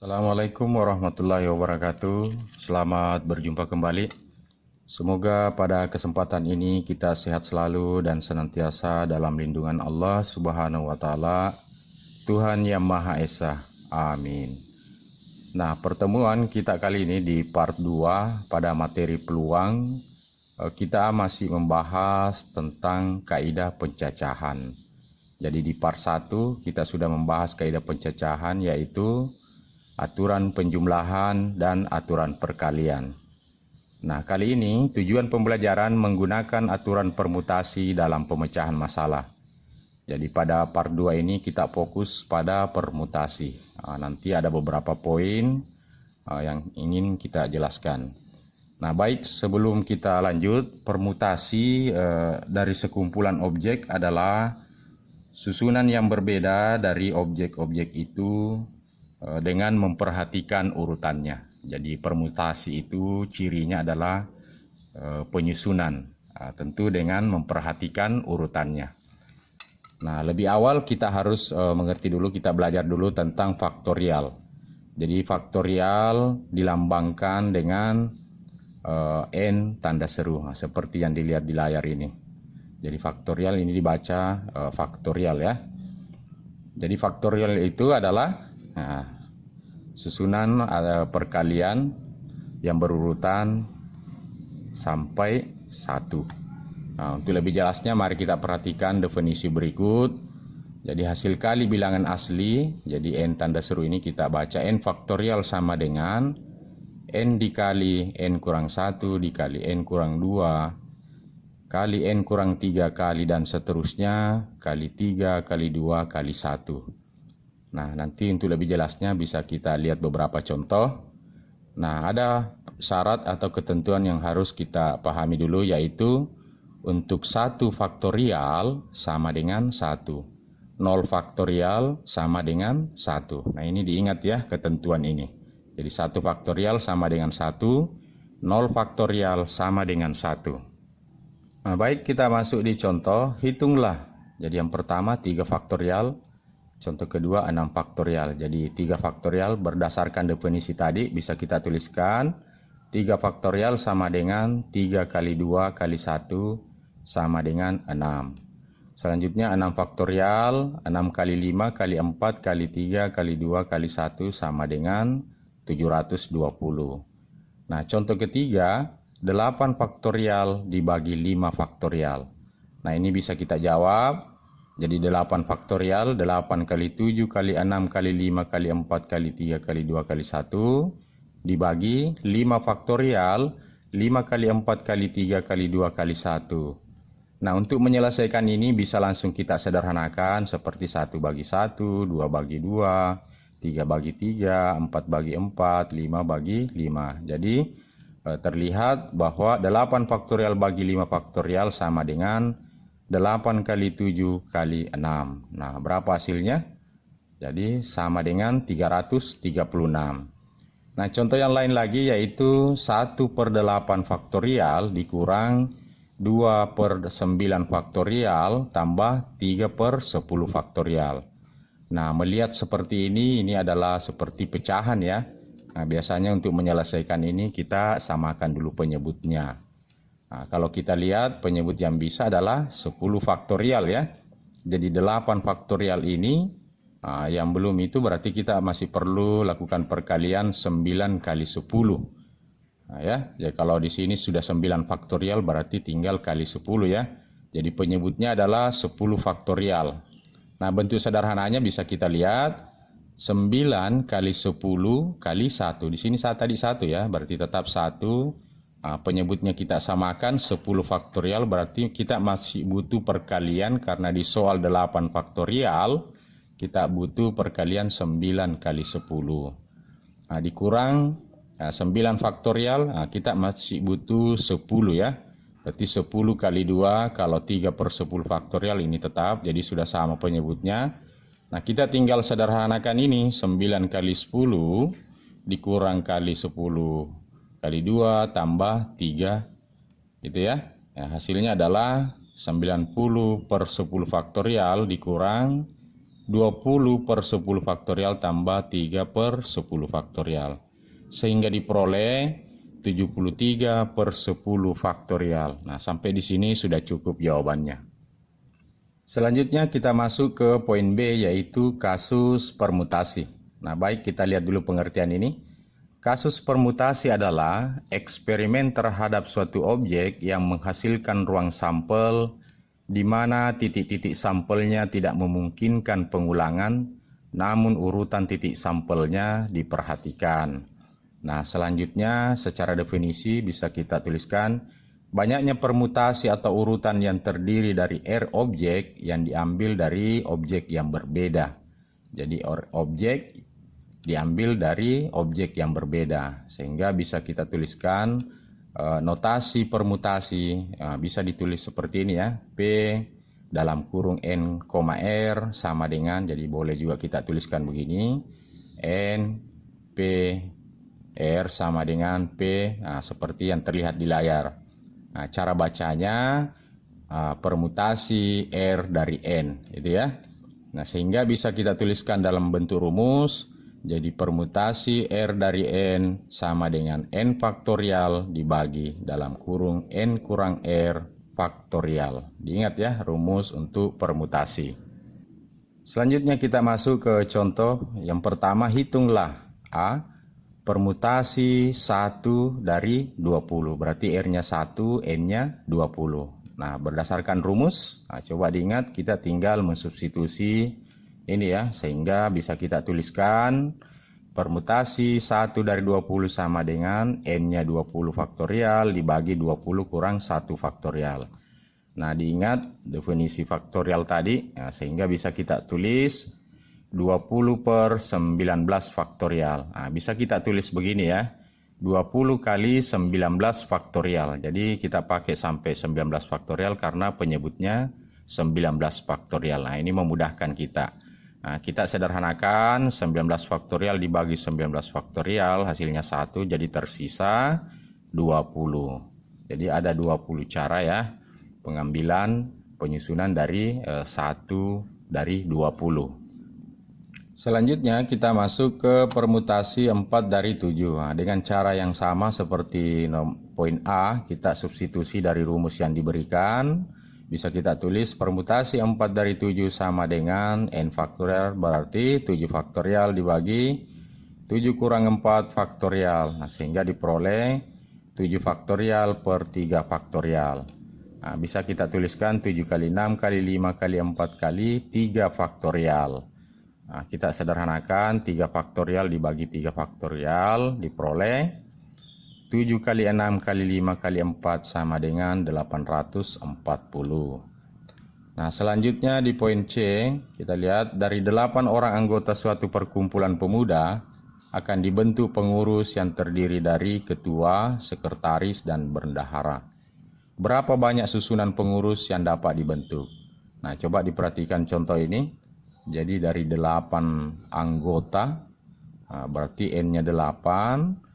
Assalamualaikum warahmatullahi wabarakatuh. Selamat berjumpa kembali. Semoga pada kesempatan ini kita sehat selalu dan senantiasa dalam lindungan Allah Subhanahu wa taala, Tuhan yang Maha Esa. Amin. Nah, pertemuan kita kali ini di part 2 pada materi peluang, kita masih membahas tentang kaidah pencacahan. Jadi di part 1 kita sudah membahas kaidah pencacahan, yaitu aturan penjumlahan dan aturan perkalian. Nah, kali ini tujuan pembelajaran menggunakan aturan permutasi dalam pemecahan masalah. Jadi pada part 2 ini kita fokus pada permutasi. Nanti ada beberapa poin yang ingin kita jelaskan. Nah, baik, sebelum kita lanjut, permutasi dari sekumpulan objek adalah susunan yang berbeda dari objek-objek itu dengan memperhatikan urutannya. Jadi permutasi itu cirinya adalah penyusunan, tentu dengan memperhatikan urutannya. Nah, lebih awal kita harus mengerti dulu, kita belajar dulu tentang faktorial. Jadi faktorial dilambangkan dengan N tanda seru, seperti yang dilihat di layar ini. Jadi faktorial ini dibaca faktorial ya. Jadi faktorial itu adalah susunan perkalian yang berurutan sampai 1. Nah, untuk lebih jelasnya mari kita perhatikan definisi berikut. Jadi hasil kali bilangan asli, jadi N tanda seru ini kita baca N faktorial sama dengan N dikali N kurang 1 dikali N kurang 2 kali N kurang 3 kali dan seterusnya kali 3 kali 2 kali 1. Nah, nanti untuk lebih jelasnya bisa kita lihat beberapa contoh. Nah, ada syarat atau ketentuan yang harus kita pahami dulu, yaitu untuk 1 faktorial sama dengan 1. 0 faktorial sama dengan 1. Nah, ini diingat ya ketentuan ini. Jadi 1 faktorial sama dengan 1, 0 faktorial sama dengan 1. Nah, baik, kita masuk di contoh, hitunglah. Jadi yang pertama 3 faktorial. Contoh kedua 6 faktorial. Jadi 3 faktorial berdasarkan definisi tadi bisa kita tuliskan 3 faktorial sama dengan 3 kali 2 kali 1 sama dengan 6. Selanjutnya 6 faktorial, 6 kali 5 kali 4 kali 3 kali 2 kali 1 sama dengan 720. Nah, contoh ketiga 8 faktorial dibagi 5 faktorial. Nah, ini bisa kita jawab. Jadi 8 faktorial, 8 kali 7 kali 6 kali 5 kali 4 kali 3 kali 2 kali 1 dibagi 5 faktorial, 5 kali 4 kali 3 kali 2 kali 1. Nah, untuk menyelesaikan ini bisa langsung kita sederhanakan seperti 1 bagi 1, 2 bagi 2, 3 bagi 3, 4 bagi 4, 5 bagi 5. Jadi terlihat bahwa 8 faktorial bagi 5 faktorial sama dengan 8 kali 7 kali 6. Nah, berapa hasilnya? Jadi sama dengan 336. Nah, contoh yang lain lagi yaitu 1/8 faktorial dikurang 2/9 faktorial tambah 3/10 faktorial. Nah, melihat seperti ini adalah seperti pecahan ya. Nah, biasanya untuk menyelesaikan ini kita samakan dulu penyebutnya. Nah, kalau kita lihat penyebut yang bisa adalah 10 faktorial ya. Jadi 8 faktorial ini yang belum itu berarti kita masih perlu lakukan perkalian 9 kali 10. Nah, ya. Jadi kalau di sini sudah 9 faktorial berarti tinggal kali 10 ya. Jadi penyebutnya adalah 10 faktorial. Nah, bentuk sederhananya bisa kita lihat 9 kali 10 kali 1. Di sini tadi 1 ya, berarti tetap 1. Penyebutnya kita samakan 10 faktorial berarti kita masih butuh perkalian karena di soal 8 faktorial kita butuh perkalian 9 kali 10. Dikurang 9 faktorial kita masih butuh 10 ya. Berarti 10 kali 2 kalau 3/10 faktorial ini tetap, jadi sudah sama penyebutnya. Nah, kita tinggal sederhanakan ini 9 kali 10 dikurang kali 10 kali 2 tambah 3 gitu ya. Hasilnya adalah 90/10 faktorial dikurang 20 per 10 faktorial tambah 3 per 10 faktorial. Sehingga diperoleh 73 per 10 faktorial. Nah, sampai di sini sudah cukup jawabannya. Selanjutnya kita masuk ke poin B, yaitu kasus permutasi. Nah, baik, kita lihat dulu pengertian ini. Kasus permutasi adalah eksperimen terhadap suatu objek yang menghasilkan ruang sampel di mana titik-titik sampelnya tidak memungkinkan pengulangan, namun urutan titik sampelnya diperhatikan. Nah, selanjutnya secara definisi bisa kita tuliskan, banyaknya permutasi atau urutan yang terdiri dari R objek yang diambil dari objek yang berbeda. Jadi objek diambil dari objek yang berbeda, sehingga bisa kita tuliskan notasi permutasi bisa ditulis seperti ini ya, P dalam kurung N, R sama dengan, jadi boleh juga kita tuliskan begini, N, P, R sama dengan P, seperti yang terlihat di layar. Nah, cara bacanya permutasi R dari N, itu ya. Nah, sehingga bisa kita tuliskan dalam bentuk rumus. Jadi permutasi R dari N sama dengan N faktorial dibagi dalam kurung N kurang R faktorial. Diingat ya rumus untuk permutasi. Selanjutnya kita masuk ke contoh. Yang pertama, hitunglah A. Permutasi 1 dari 20. Berarti R-nya 1, N-nya 20. Nah, berdasarkan rumus, coba diingat, kita tinggal mensubstitusi ini ya, sehingga bisa kita tuliskan permutasi 1 dari 20 sama dengan N-nya 20 faktorial dibagi 20 kurang 1 faktorial. Nah, diingat definisi faktorial tadi, sehingga bisa kita tulis 20 per 19 faktorial. Nah, bisa kita tulis begini ya, 20 kali 19 faktorial. Jadi kita pakai sampai 19 faktorial karena penyebutnya 19 faktorial. Nah, ini memudahkan kita. Nah, kita sederhanakan 19 faktorial dibagi 19 faktorial, hasilnya 1, jadi tersisa 20. Jadi ada 20 cara ya pengambilan penyusunan dari 1 dari 20. Selanjutnya kita masuk ke permutasi 4 dari 7. Nah, dengan cara yang sama seperti poin A, kita substitusi dari rumus yang diberikan. Bisa kita tulis permutasi 4 dari 7 sama dengan N faktorial, berarti 7 faktorial dibagi 7 kurang 4 faktorial. Nah, sehingga diperoleh 7 faktorial per 3 faktorial. Nah, bisa kita tuliskan 7 kali 6 kali 5 kali 4 kali 3 faktorial. Nah, kita sederhanakan 3 faktorial dibagi 3 faktorial, diperoleh 7 kali 6 kali 5 kali 4 sama dengan 840. Nah, selanjutnya di poin C, kita lihat dari 8 orang anggota suatu perkumpulan pemuda akan dibentuk pengurus yang terdiri dari ketua, sekretaris, dan bendahara. Berapa banyak susunan pengurus yang dapat dibentuk? Nah, coba diperhatikan contoh ini. Jadi dari 8 anggota, berarti N-nya 8,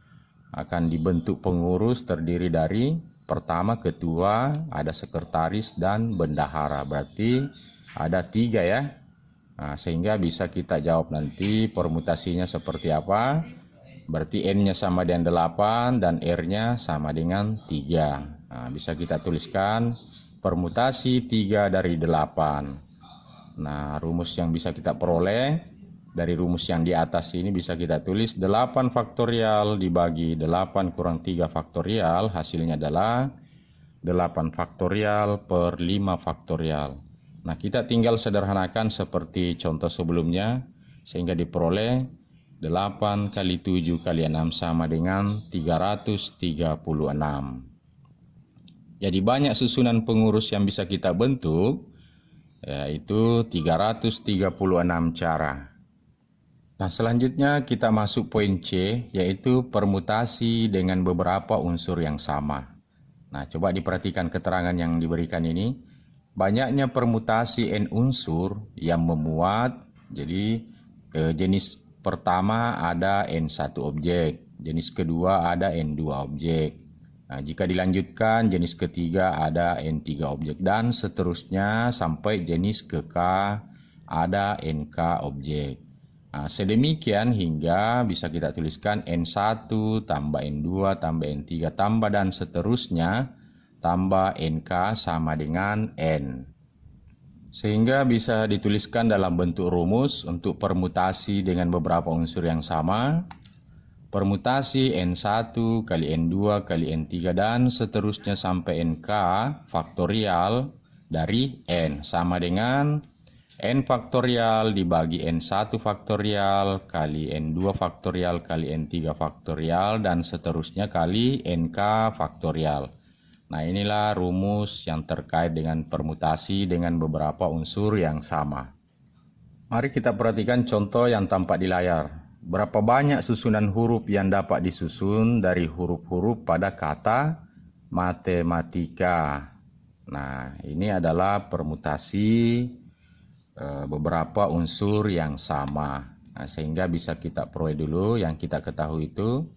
akan dibentuk pengurus terdiri dari pertama ketua, ada sekretaris, dan bendahara. Berarti ada 3 ya. Nah, sehingga bisa kita jawab nanti permutasinya seperti apa. Berarti N-nya sama dengan 8 dan R-nya sama dengan 3. Nah, bisa kita tuliskan permutasi 3 dari 8. Nah, rumus yang bisa kita peroleh dari rumus yang di atas ini bisa kita tulis 8 faktorial dibagi 8 kurang 3 faktorial, hasilnya adalah 8 faktorial per 5 faktorial. Nah, kita tinggal sederhanakan seperti contoh sebelumnya, sehingga diperoleh 8 kali 7 kali 6 sama dengan 336. Jadi banyak susunan pengurus yang bisa kita bentuk, yaitu 336 cara. Nah, selanjutnya kita masuk poin C, yaitu permutasi dengan beberapa unsur yang sama. Nah, coba diperhatikan keterangan yang diberikan ini. Banyaknya permutasi N unsur yang memuat, jadi jenis pertama ada N1 objek, jenis kedua ada N2 objek. Nah, jika dilanjutkan, jenis ketiga ada N3 objek, dan seterusnya sampai jenis ke K ada NK objek. Nah, sedemikian hingga bisa kita tuliskan N1 tambah N2 tambah N3 tambah dan seterusnya tambah NK sama dengan N. Sehingga bisa dituliskan dalam bentuk rumus untuk permutasi dengan beberapa unsur yang sama. Permutasi N1 kali N2 kali N3 dan seterusnya sampai NK faktorial dari N sama dengan N faktorial dibagi N1 faktorial kali N2 faktorial kali N3 faktorial dan seterusnya kali NK faktorial. Nah, inilah rumus yang terkait dengan permutasi dengan beberapa unsur yang sama. Mari kita perhatikan contoh yang tampak di layar. Berapa banyak susunan huruf yang dapat disusun dari huruf-huruf pada kata matematika. Nah, ini adalah permutasi beberapa unsur yang sama. Nah, sehingga bisa kita peroleh dulu yang kita ketahui itu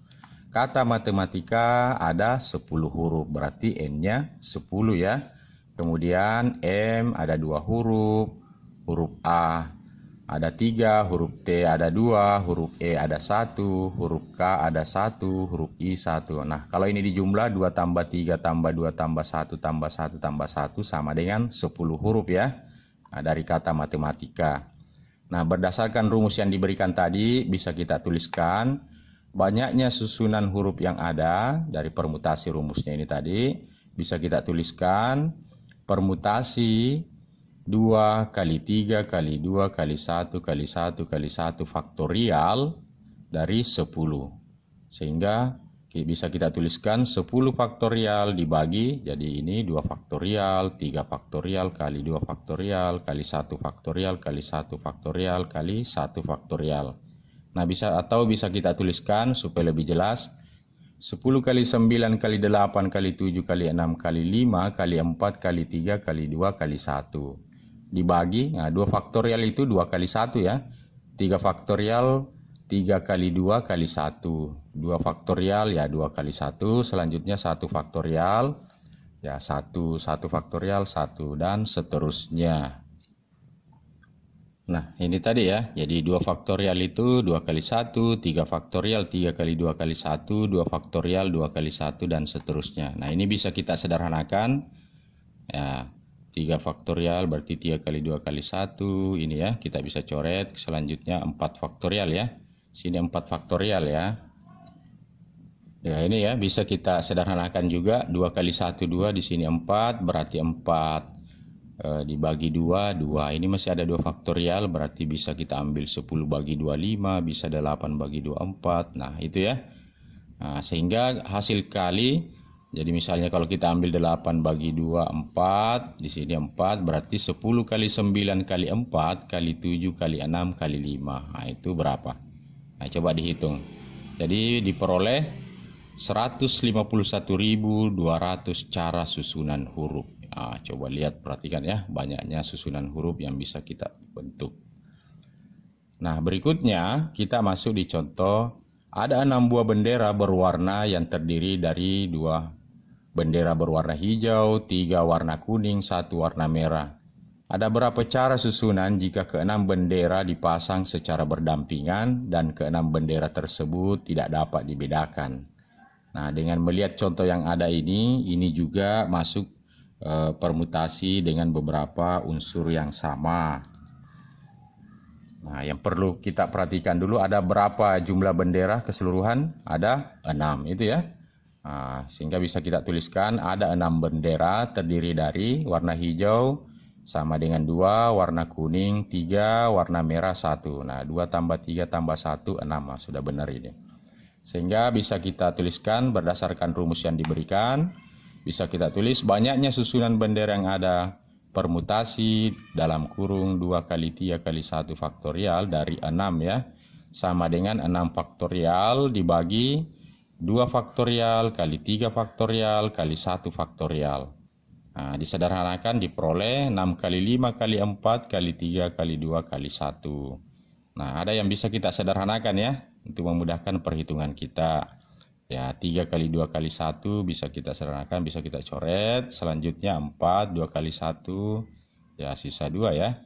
kata matematika ada 10 huruf, berarti N-nya 10 ya. Kemudian M ada 2 huruf, huruf A ada 3, huruf T ada 2, huruf E ada 1, huruf K ada 1, huruf I 1. Nah, kalau ini dijumlah 2 tambah 3 tambah 2 tambah 1 tambah 1 tambah 1 sama dengan 10 huruf ya. Nah, dari kata matematika. Nah, berdasarkan rumus yang diberikan tadi bisa kita tuliskan banyaknya susunan huruf yang ada dari permutasi rumusnya ini tadi. Bisa kita tuliskan permutasi 2 kali 3 kali 2 kali 1 kali 1 kali 1 faktorial dari 10. Sehingga bisa kita tuliskan 10 faktorial dibagi, jadi ini 2 faktorial, 3 faktorial kali 2 faktorial kali 1 faktorial kali 1 faktorial kali 1 faktorial. Nah, bisa kita tuliskan supaya lebih jelas 10 kali 9 kali 8 kali 7 kali 6 kali 5 kali 4 kali 3 kali 2 kali 1. Dibagi, nah 2 faktorial itu 2 kali 1 ya. 3 faktorial 3 kali 2 kali 1. 2 faktorial ya 2 kali 1. Selanjutnya 1 faktorial ya 1 faktorial 1 dan seterusnya. Nah, ini tadi ya. Jadi 2 faktorial itu 2 kali 1, 3 faktorial 3 kali 2 kali 1, 2 faktorial 2 kali 1 dan seterusnya. Nah, ini bisa kita sederhanakan. Ya, 3 faktorial berarti 3 kali 2 kali 1. Ini ya, kita bisa coret. Selanjutnya 4 faktorial ya. Sini 4 faktorial ya. Ya, ini ya, bisa kita sederhanakan juga. 2 kali 1, 2. Di sini 4, berarti 4. Dibagi 2, 2. Ini masih ada 2 faktorial, berarti bisa kita ambil 10 bagi 2, 5. Bisa 8 bagi 2, 4. Nah, itu ya. Nah, sehingga hasil kali, jadi misalnya kalau kita ambil 8 bagi 2, 4. Di sini 4, berarti 10 kali 9 kali 4 kali 7 kali 6 kali 5. Nah, itu berapa? Nah, coba dihitung. Jadi diperoleh 151.200 cara susunan huruf. Nah, coba lihat, perhatikan ya, banyaknya susunan huruf yang bisa kita bentuk. Nah, berikutnya kita masuk di contoh. Ada 6 buah bendera berwarna yang terdiri dari 2 bendera berwarna hijau, 3 warna kuning, 1 warna merah. Ada berapa cara susunan jika ke-6 bendera dipasang secara berdampingan dan ke-6 bendera tersebut tidak dapat dibedakan? Nah, dengan melihat contoh yang ada ini juga masuk permutasi dengan beberapa unsur yang sama. Nah, yang perlu kita perhatikan dulu, ada berapa jumlah bendera keseluruhan? Ada 6, itu ya. Nah, sehingga bisa kita tuliskan ada 6 bendera terdiri dari warna hijau sama dengan 2, warna kuning 3, warna merah 1. Nah, 2 tambah 3 tambah 1, 6. Nah, sudah benar ini. Sehingga bisa kita tuliskan berdasarkan rumus yang diberikan. Bisa kita tulis banyaknya susunan bendera yang ada permutasi dalam kurung 2 kali 3 kali 1 faktorial dari 6 ya. Sama dengan 6 faktorial dibagi 2 faktorial kali 3 faktorial kali 1 faktorial. Nah, disederhanakan diperoleh 6 kali 5 kali 4 kali 3 kali 2 kali 1. Nah, ada yang bisa kita sederhanakan ya untuk memudahkan perhitungan kita. Ya, 3 kali 2 kali 1 bisa kita sederhanakan, bisa kita coret. Selanjutnya 4, 2 kali 1, ya sisa 2 ya.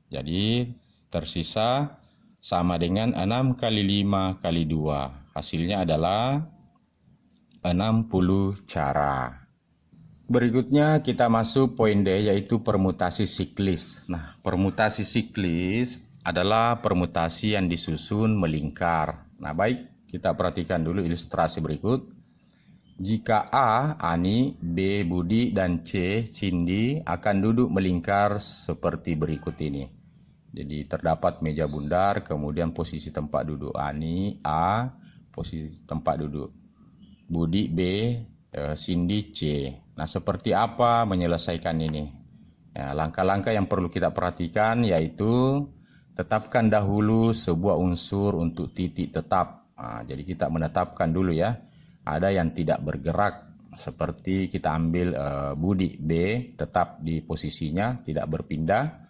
Jadi tersisa sama dengan 6 kali 5 kali 2. Hasilnya adalah 60 cara. Berikutnya kita masuk poin D, yaitu permutasi siklis. Nah, permutasi siklis adalah permutasi yang disusun melingkar. Nah, baik, kita perhatikan dulu ilustrasi berikut. Jika A, Ani, B, Budi, dan C, Cindy akan duduk melingkar seperti berikut ini. Jadi terdapat meja bundar, kemudian posisi tempat duduk Ani, A, posisi tempat duduk Budi, B, Cindy, C. Nah, seperti apa menyelesaikan ini? Ya, langkah-langkah yang perlu kita perhatikan yaitu tetapkan dahulu sebuah unsur untuk titik tetap. Nah, jadi kita menetapkan dulu ya. Ada yang tidak bergerak, seperti kita ambil Budi, B, tetap di posisinya, tidak berpindah.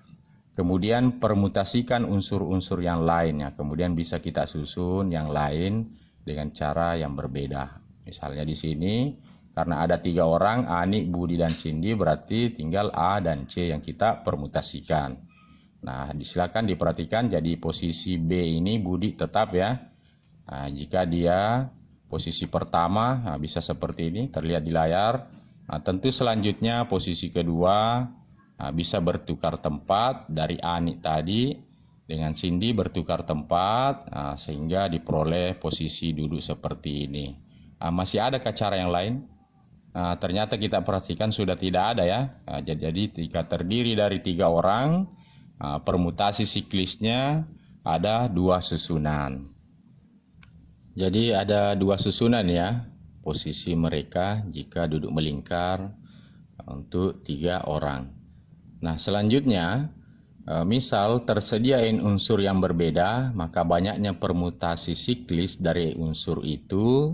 Kemudian permutasikan unsur-unsur yang lain ya. Kemudian bisa kita susun yang lain dengan cara yang berbeda. Misalnya di sini, karena ada 3 orang, Ani, Budi, dan Cindy, berarti tinggal A dan C yang kita permutasikan. Nah, silakan diperhatikan, jadi posisi B ini Budi tetap ya. Nah, jika dia posisi pertama, nah bisa seperti ini, terlihat di layar. Nah, tentu selanjutnya posisi kedua bisa bertukar tempat dari Ani tadi dengan Cindy bertukar tempat, sehingga diperoleh posisi duduk seperti ini. Masih adakah cara yang lain? Ternyata kita perhatikan sudah tidak ada ya. Jadi jika terdiri dari 3 orang, permutasi siklisnya ada 2 susunan. Jadi ada 2 susunan ya, posisi mereka jika duduk melingkar untuk 3 orang. Nah, selanjutnya, misal tersedia n unsur yang berbeda, maka banyaknya permutasi siklis dari unsur itu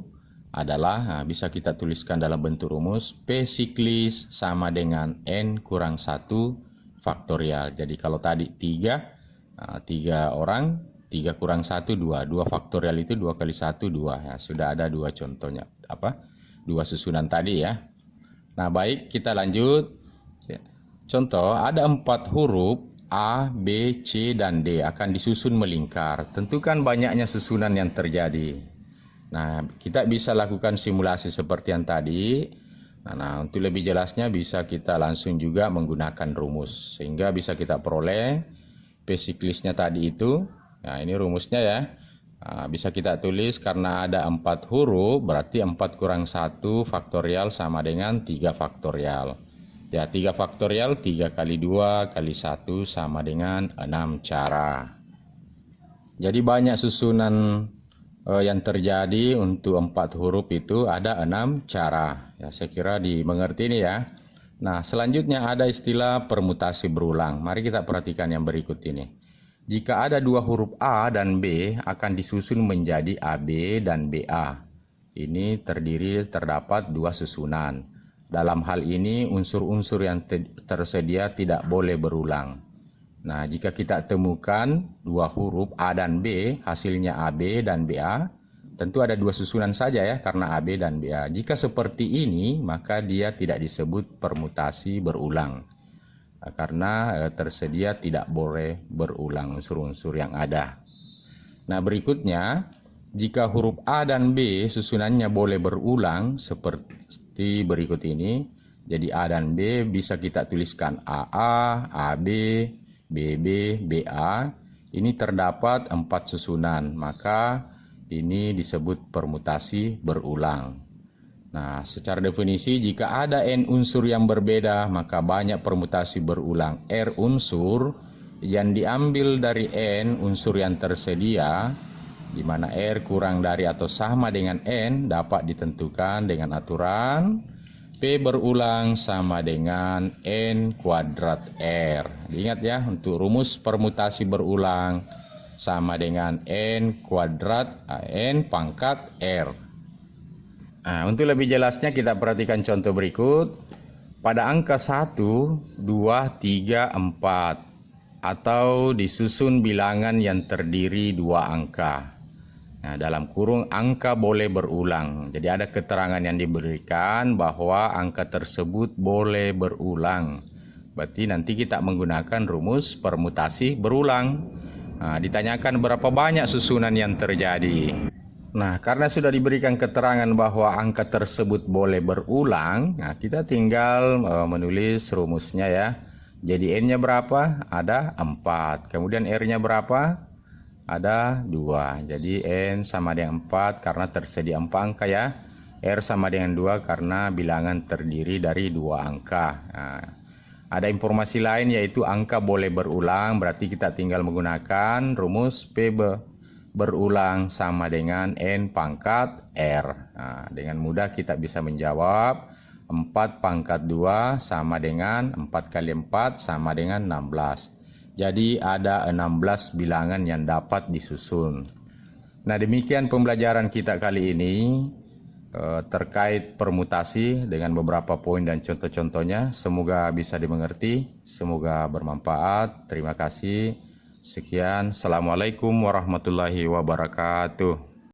adalah, bisa kita tuliskan dalam bentuk rumus, P siklis sama dengan N kurang 1 faktorial. Jadi kalau tadi 3 orang, 3 kurang 1, 2. 2 faktorial itu 2 kali 1, 2. Ya, sudah ada 2 contohnya. 2 susunan tadi ya. Nah, baik, kita lanjut. Contoh, ada 4 huruf A, B, C, dan D akan disusun melingkar. Tentukan banyaknya susunan yang terjadi. Nah, kita bisa lakukan simulasi seperti yang tadi. Nah, untuk lebih jelasnya bisa kita langsung juga menggunakan rumus. Sehingga bisa kita peroleh P siklisnya tadi itu. Nah, ini rumusnya ya. Bisa kita tulis karena ada 4 huruf, berarti 4 kurang 1 faktorial sama dengan 3 faktorial. Ya, 3 faktorial, 3 kali 2 kali 1 sama dengan 6 cara. Jadi banyak susunan yang terjadi untuk 4 huruf itu ada 6 cara. Ya, saya kira dimengerti ini ya. Nah, selanjutnya ada istilah permutasi berulang. Mari kita perhatikan yang berikut ini. Jika ada 2 huruf A dan B akan disusun menjadi AB dan BA. Ini terdapat 2 susunan. Dalam hal ini unsur-unsur yang tersedia tidak boleh berulang. Nah, jika kita temukan 2 huruf A dan B, hasilnya AB dan BA, tentu ada 2 susunan saja ya, karena AB dan BA. Jika seperti ini, maka dia tidak disebut permutasi berulang. Karena tersedia tidak boleh berulang unsur-unsur yang ada. Nah, berikutnya, jika huruf A dan B susunannya boleh berulang seperti berikut ini. Jadi A dan B bisa kita tuliskan AA, AB, BB, BA. Ini terdapat 4 susunan, maka ini disebut permutasi berulang. Nah, secara definisi jika ada N unsur yang berbeda, maka banyak permutasi berulang R unsur yang diambil dari N unsur yang tersedia, di mana R kurang dari atau sama dengan N dapat ditentukan dengan aturan P berulang sama dengan N kuadrat R. Ingat ya, untuk rumus permutasi berulang sama dengan N kuadrat N pangkat R. Nah, untuk lebih jelasnya kita perhatikan contoh berikut. Pada angka 1, 2, 3, 4 atau disusun bilangan yang terdiri 2 angka. Nah, dalam kurung angka boleh berulang. Jadi ada keterangan yang diberikan bahwa angka tersebut boleh berulang. Berarti nanti kita menggunakan rumus permutasi berulang. Nah, ditanyakan berapa banyak susunan yang terjadi. Nah, karena sudah diberikan keterangan bahwa angka tersebut boleh berulang, nah kita tinggal menulis rumusnya ya. Jadi N-nya berapa? Ada 4. Kemudian R-nya berapa? Ada 2. Jadi N sama dengan 4 karena tersedia 4 angka ya. R sama dengan 2 karena bilangan terdiri dari 2 angka. Nah, ada informasi lain yaitu angka boleh berulang, berarti kita tinggal menggunakan rumus P berulang sama dengan N pangkat R. Nah, dengan mudah kita bisa menjawab 4 pangkat 2 sama dengan 4 kali 4 sama dengan 16. Jadi ada 16 bilangan yang dapat disusun. Nah, demikian pembelajaran kita kali ini terkait permutasi dengan beberapa poin dan contoh-contohnya. Semoga bisa dimengerti, semoga bermanfaat. Terima kasih. Sekian, Assalamualaikum warahmatullahi wabarakatuh.